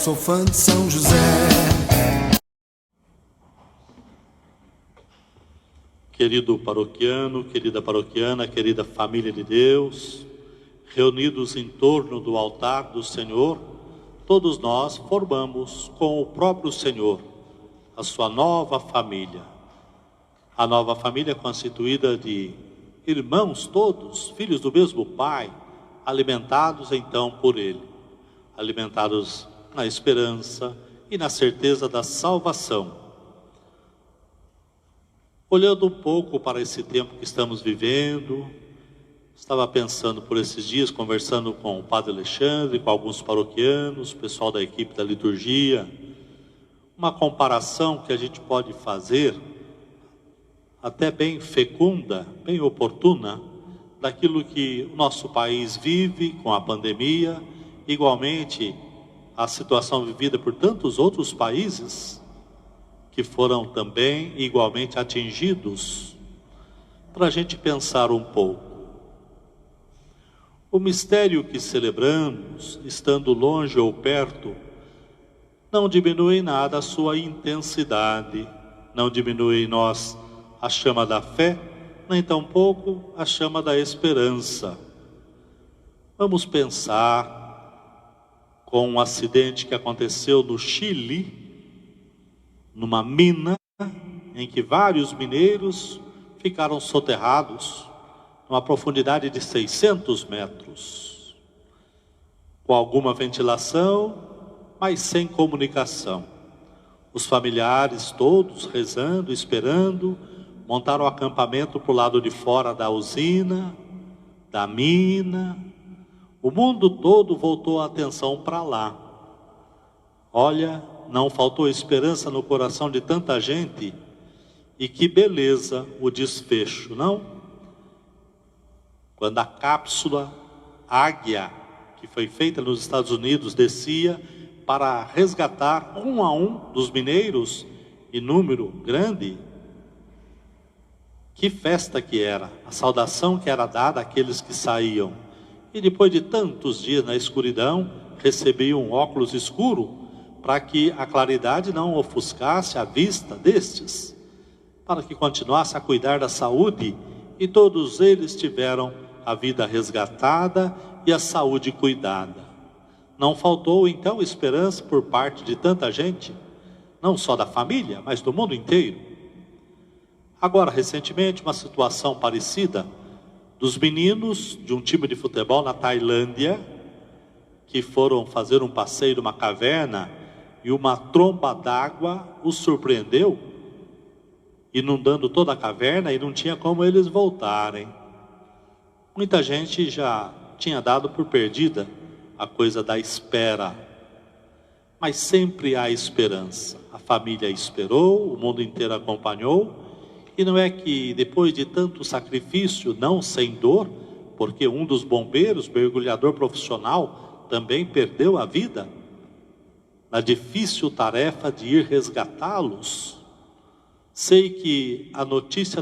sou fã de São José. Querido paroquiano, querida paroquiana, querida família de Deus, reunidos em torno do altar do Senhor, todos nós formamos com o próprio Senhor a sua nova família. A nova família constituída de irmãos todos, filhos do mesmo Pai, alimentados então por Ele, alimentados na esperança e na certeza da salvação. Olhando um pouco para esse tempo que estamos vivendo, estava pensando por esses dias, conversando com o Padre Alexandre, com alguns paroquianos, o pessoal da equipe da liturgia, uma comparação que a gente pode fazer, até bem fecunda, bem oportuna, daquilo que o nosso país vive com a pandemia, igualmente a situação vivida por tantos outros países, que foram também igualmente atingidos, para a gente pensar um pouco. O mistério que celebramos, estando longe ou perto, não diminui em nada a sua intensidade, não diminui em nós a chama da fé, nem tampouco a chama da esperança. Vamos pensar com um acidente que aconteceu no Chile, numa mina em que vários mineiros ficaram soterrados numa profundidade de 600 metros, com alguma ventilação, mas sem comunicação. Os familiares todos rezando, esperando, montaram acampamento para o lado de fora da usina, da mina. O mundo todo voltou a atenção para lá. Olha, não faltou esperança no coração de tanta gente, e que beleza o desfecho, não? Quando a cápsula Águia, que foi feita nos Estados Unidos, descia para resgatar um a um dos mineiros, em número grande, que festa que era, a saudação que era dada àqueles que saíam, e depois de tantos dias na escuridão, recebiam um óculos escuro, para que a claridade não ofuscasse a vista destes, para que continuasse a cuidar da saúde, e todos eles tiveram a vida resgatada e a saúde cuidada. Não faltou então esperança por parte de tanta gente, não só da família, mas do mundo inteiro. Agora, recentemente, uma situação parecida dos meninos de um time de futebol na Tailândia, que foram fazer um passeio numa caverna, e uma tromba d'água os surpreendeu, inundando toda a caverna, e não tinha como eles voltarem. Muita gente já tinha dado por perdida a coisa da espera, mas sempre há esperança. A família esperou, o mundo inteiro acompanhou, e não é que depois de tanto sacrifício, não sem dor, porque um dos bombeiros, mergulhador profissional, também perdeu a vida na difícil tarefa de ir resgatá-los. Sei que a notícia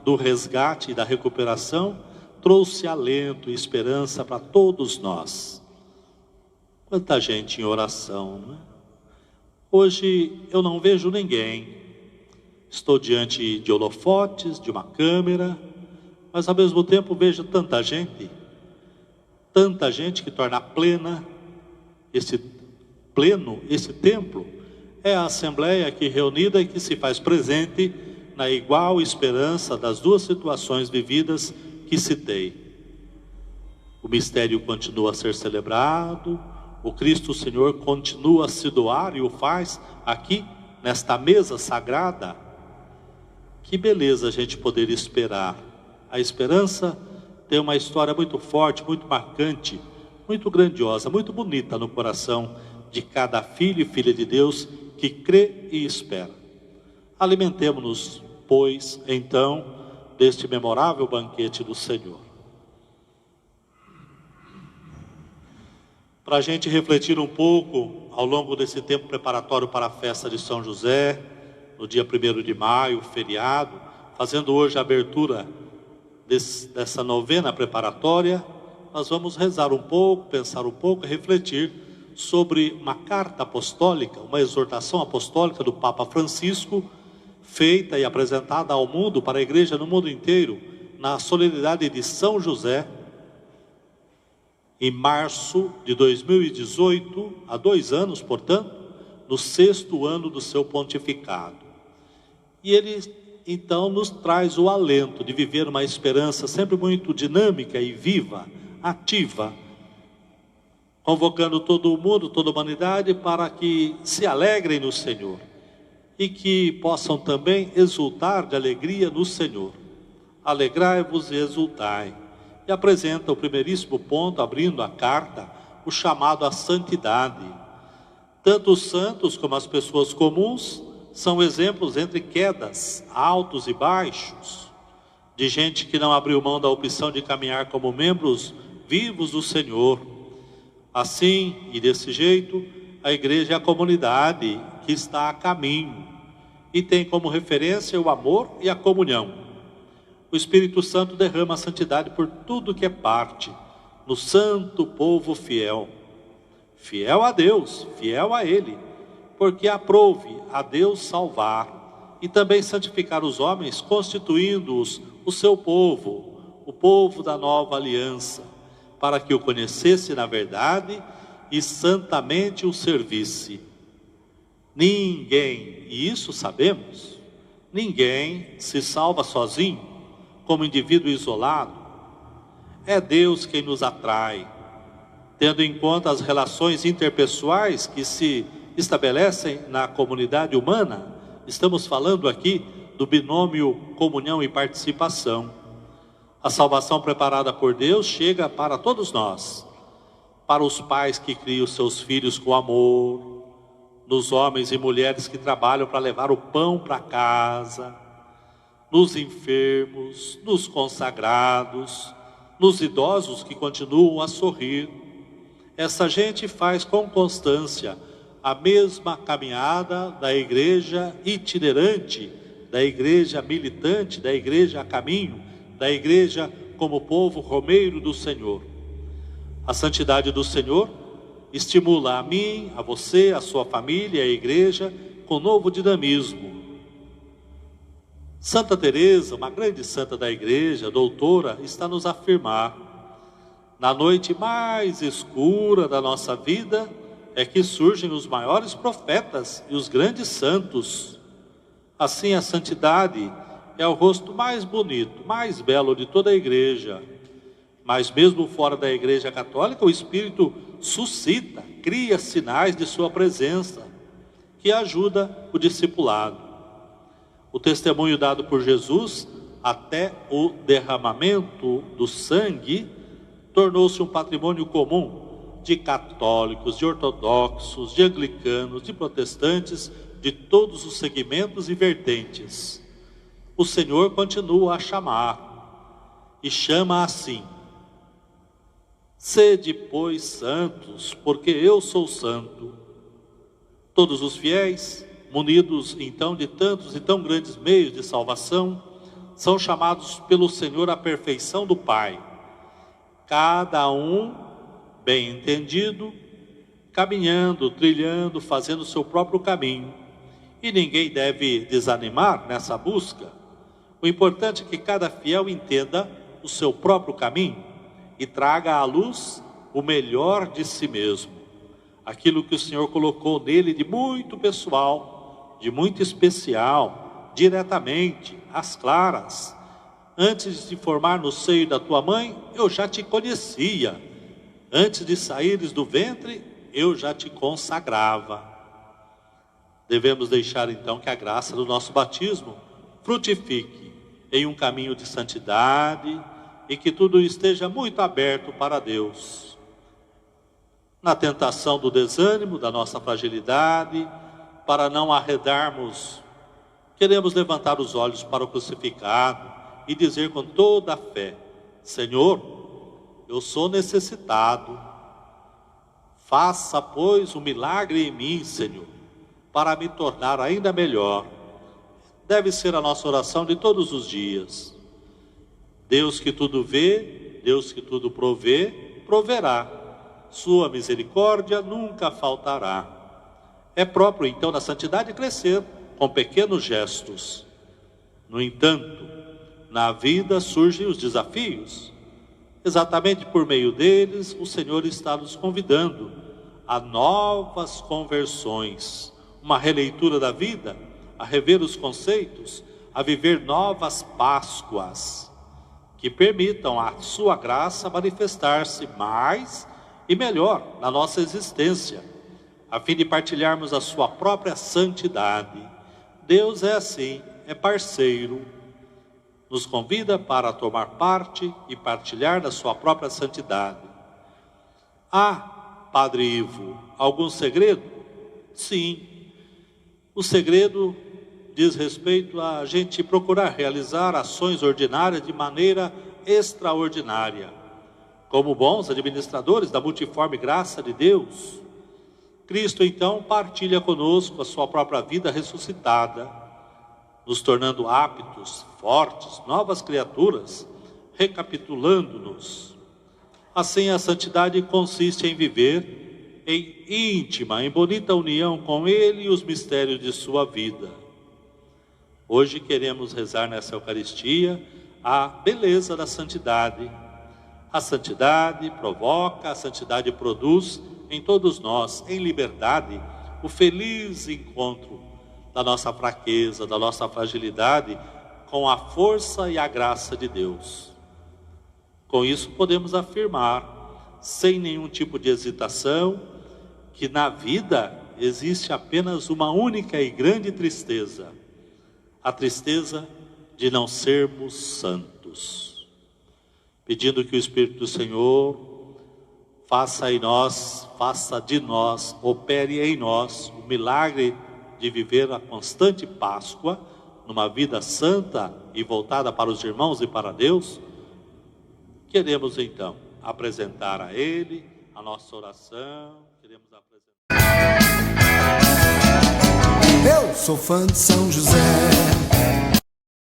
do resgate e da recuperação trouxe alento e esperança para todos nós. Quanta gente em oração, não é? Hoje eu não vejo ninguém. Estou diante de holofotes, de uma câmera, mas ao mesmo tempo vejo tanta gente que torna esse templo é a Assembleia aqui reunida e que se faz presente na igual esperança das duas situações vividas que citei. O mistério continua a ser celebrado, o Cristo Senhor continua a se doar e o faz aqui, nesta mesa sagrada. Que beleza a gente poder esperar. A esperança tem uma história muito forte, muito marcante, muito grandiosa, muito bonita no coração de cada filho e filha de Deus que crê e espera. Alimentemo-nos, pois, então, deste memorável banquete do Senhor. Para a gente refletir um pouco ao longo desse tempo preparatório para a festa de São José, no dia 1º de maio, feriado, fazendo hoje a abertura dessa novena preparatória, nós vamos rezar um pouco, pensar um pouco, refletir sobre uma carta apostólica, uma exortação apostólica do Papa Francisco, feita e apresentada ao mundo, para a igreja no mundo inteiro, na solenidade de São José, em março de 2018, há 2 anos, portanto, no 6º ano do seu pontificado. E ele, então, nos traz o alento de viver uma esperança sempre muito dinâmica e viva, ativa, convocando todo o mundo, toda a humanidade, para que se alegrem no Senhor e que possam também exultar de alegria no Senhor. Alegrai-vos e exultai. E apresenta o primeiríssimo ponto, abrindo a carta, o chamado à santidade. Tanto os santos como as pessoas comuns são exemplos entre quedas, altos e baixos, de gente que não abriu mão da opção de caminhar como membros vivos do Senhor. Assim e desse jeito, a igreja é a comunidade que está a caminho e tem como referência o amor e a comunhão. O Espírito Santo derrama a santidade por tudo que é parte, no santo povo fiel. Fiel a Deus, fiel a Ele, porque aprouve a Deus salvar e também santificar os homens, constituindo-os o seu povo, o povo da nova aliança, para que o conhecesse na verdade e santamente o servisse. Ninguém, e isso sabemos, ninguém se salva sozinho, como indivíduo isolado. É Deus quem nos atrai, tendo em conta as relações interpessoais que se estabelecem na comunidade humana. Estamos falando aqui do binômio comunhão e participação. A salvação preparada por Deus chega para todos nós, para os pais que criam seus filhos com amor, nos homens e mulheres que trabalham para levar o pão para casa, nos enfermos, nos consagrados, nos idosos que continuam a sorrir. Essa gente faz com constância a mesma caminhada da igreja itinerante, da igreja militante, da igreja a caminho, da igreja como povo romeiro do Senhor. A santidade do Senhor estimula a mim, a você, a sua família, a igreja, com novo dinamismo. Santa Teresa, uma grande santa da igreja, doutora, está nos a afirmar: na noite mais escura da nossa vida é que surgem os maiores profetas e os grandes santos. Assim, a santidade é o rosto mais bonito, mais belo de toda a igreja. Mas mesmo fora da igreja católica, o Espírito suscita, cria sinais de sua presença, que ajuda o discipulado. O testemunho dado por Jesus, até o derramamento do sangue, tornou-se um patrimônio comum de católicos, de ortodoxos, de anglicanos, de protestantes, de todos os segmentos e vertentes. O Senhor continua a chamar, e chama assim: sede, pois, santos, porque eu sou santo. Todos os fiéis, munidos então de tantos e tão grandes meios de salvação, são chamados pelo Senhor à perfeição do Pai. Cada um, bem entendido, caminhando, trilhando, fazendo o seu próprio caminho. E ninguém deve desanimar nessa busca. O importante é que cada fiel entenda o seu próprio caminho e traga à luz o melhor de si mesmo. Aquilo que o Senhor colocou nele de muito pessoal, de muito especial, diretamente, às claras. Antes de te formar no seio da tua mãe, eu já te conhecia. Antes de saíres do ventre, eu já te consagrava. Devemos deixar então que a graça do nosso batismo frutifique em um caminho de santidade e que tudo esteja muito aberto para Deus. Na tentação do desânimo, da nossa fragilidade, para não arredarmos, queremos levantar os olhos para o crucificado e dizer com toda a fé: Senhor, eu sou necessitado. Faça, pois, um milagre em mim, Senhor, para me tornar ainda melhor. Deve ser a nossa oração de todos os dias. Deus que tudo vê, Deus que tudo provê, proverá. sua misericórdia nunca faltará. É próprio, então, da santidade crescer com pequenos gestos. No entanto, na vida surgem os desafios. Exatamente por meio deles, o Senhor está nos convidando a novas conversões, uma releitura da vida, a rever os conceitos, a viver novas Páscoas, que permitam a sua graça manifestar-se mais e melhor na nossa existência, a fim de partilharmos a sua própria santidade. Deus é assim, é parceiro, nos convida para tomar parte e partilhar da sua própria santidade. Padre Ivo, algum segredo? Sim. O segredo diz respeito a gente procurar realizar ações ordinárias de maneira extraordinária. Como bons administradores da multiforme graça de Deus, Cristo então partilha conosco a sua própria vida ressuscitada, nos tornando aptos, fortes, novas criaturas, recapitulando-nos. Assim, a santidade consiste em viver em íntima, em bonita união com Ele e os mistérios de sua vida. Hoje queremos rezar nessa Eucaristia a beleza da santidade. A santidade provoca, a santidade produz em todos nós, em liberdade, o feliz encontro da nossa fraqueza, da nossa fragilidade, com a força e a graça de Deus. Com isso podemos afirmar, sem nenhum tipo de hesitação, que na vida existe apenas uma única e grande tristeza, a tristeza de não sermos santos. Pedindo que o Espírito do Senhor faça de nós, opere em nós o milagre de viver a constante Páscoa, numa vida santa e voltada para os irmãos e para Deus. Queremos então apresentar a Ele a nossa oração. Queremos apresentar. Eu sou fã de São José.